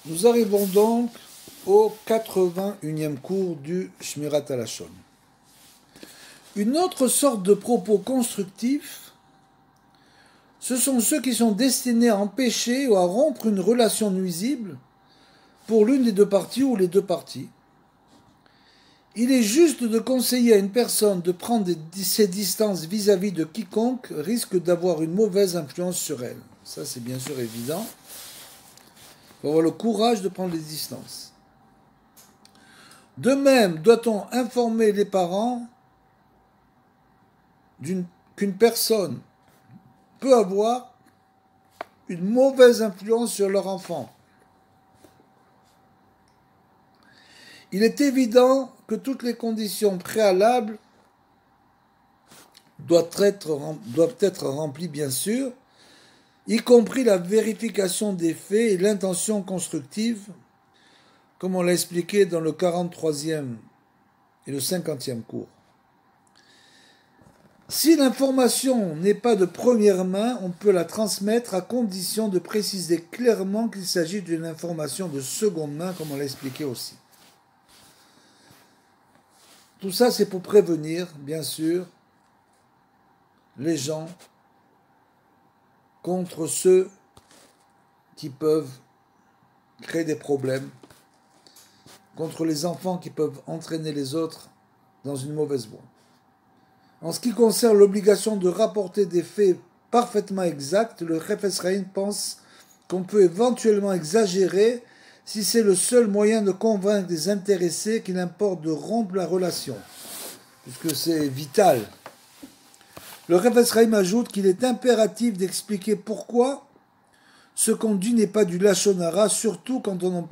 Nous arrivons donc au 81e cours du Shmirat Halashon. Une autre sorte de propos constructifs, ce sont ceux qui sont destinés à empêcher ou à rompre une relation nuisible pour l'une des deux parties ou les deux parties. Il est juste de conseiller à une personne de prendre ses distances vis-à-vis de quiconque risque d'avoir une mauvaise influence sur elle. Ça, c'est bien sûr évident. Il faut avoir le courage de prendre les distances. De même, doit-on informer les parents qu'une personne peut avoir une mauvaise influence sur leur enfant. Il est évident que toutes les conditions préalables doivent être remplies, bien sûr, y compris la vérification des faits et l'intention constructive, comme on l'a expliqué dans le 43e et le 50e cours. Si l'information n'est pas de première main, on peut la transmettre à condition de préciser clairement qu'il s'agit d'une information de seconde main, comme on l'a expliqué aussi. Tout ça, c'est pour prévenir, bien sûr, les gens contre ceux qui peuvent créer des problèmes, contre les enfants qui peuvent entraîner les autres dans une mauvaise voie. En ce qui concerne l'obligation de rapporter des faits parfaitement exacts, le Chefetz Chaim pense qu'on peut éventuellement exagérer si c'est le seul moyen de convaincre les intéressés qu'il importe de rompre la relation, puisque c'est vital. Le Chefetz Chaim ajoute qu'il est impératif d'expliquer pourquoi ce qu'on dit n'est pas du Lashon Hara, surtout quand on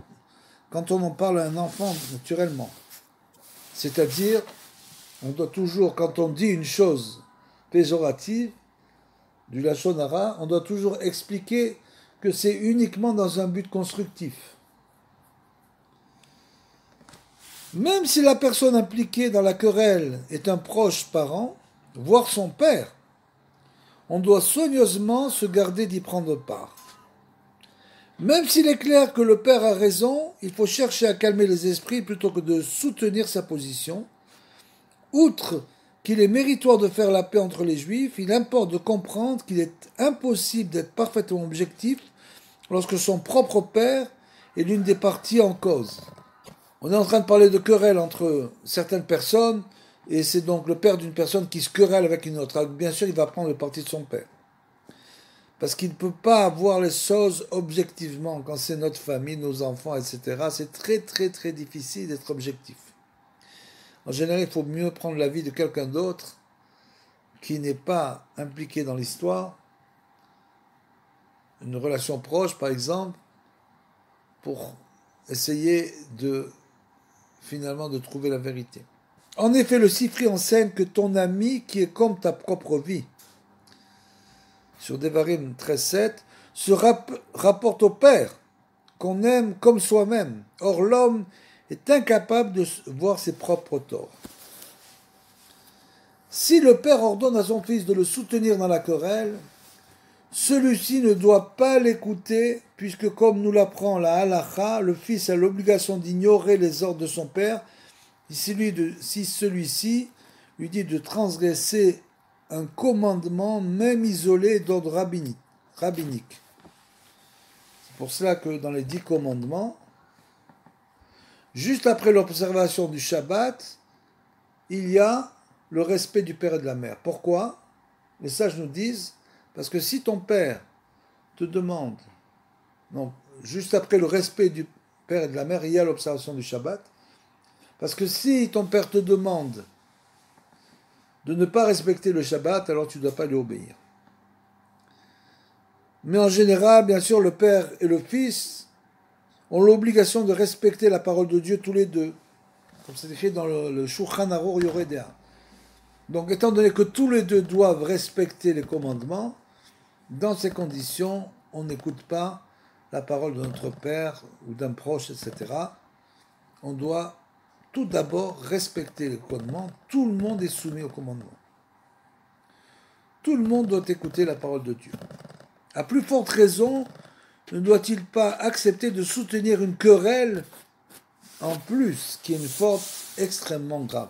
en parle à un enfant, naturellement. C'est-à-dire, on doit toujours, quand on dit une chose péjorative, du Lashon Hara, on doit toujours expliquer que c'est uniquement dans un but constructif. Même si la personne impliquée dans la querelle est un proche parent, voire son père, on doit soigneusement se garder d'y prendre part. Même s'il est clair que le père a raison, il faut chercher à calmer les esprits plutôt que de soutenir sa position. Outre qu'il est méritoire de faire la paix entre les juifs, il importe de comprendre qu'il est impossible d'être parfaitement objectif lorsque son propre père est l'une des parties en cause. On est en train de parler de querelle entre certaines personnes, et c'est donc le père d'une personne qui se querelle avec une autre. Alors, bien sûr, il va prendre le parti de son père. Parce qu'il ne peut pas voir les choses objectivement quand c'est notre famille, nos enfants, etc. C'est très très très difficile d'être objectif. En général, il faut mieux prendre l'avis de quelqu'un d'autre qui n'est pas impliqué dans l'histoire, une relation proche par exemple, pour essayer finalement de trouver la vérité. En effet, le Sifri enseigne que ton ami, qui est comme ta propre vie, sur Devarim 13.7, se rapporte au Père, qu'on aime comme soi-même. Or, l'homme est incapable de voir ses propres torts. Si le père ordonne à son fils de le soutenir dans la querelle, celui-ci ne doit pas l'écouter, puisque comme nous l'apprend la halacha, le fils a l'obligation d'ignorer les ordres de son père si celui-ci lui dit de transgresser un commandement, même isolé, d'ordre rabbinique. C'est pour cela que dans les 10 commandements, juste après l'observation du Shabbat, il y a le respect du père et de la mère. Pourquoi? Les sages nous disent, parce que si ton père te demande, non, juste après le respect du père et de la mère, il y a l'observation du Shabbat, parce que si ton père te demande de ne pas respecter le Shabbat, alors tu ne dois pas lui obéir. Mais en général, bien sûr, le père et le fils ont l'obligation de respecter la parole de Dieu tous les deux, comme c'est écrit dans le Shulchan Aruch Yoredea. Donc, étant donné que tous les deux doivent respecter les commandements, dans ces conditions, on n'écoute pas la parole de notre père ou d'un proche, etc. On doit tout d'abord respecter les commandements. Tout le monde est soumis aux commandements. Tout le monde doit écouter la parole de Dieu. À plus forte raison, ne doit-il pas accepter de soutenir une querelle en plus, qui est une faute extrêmement grave?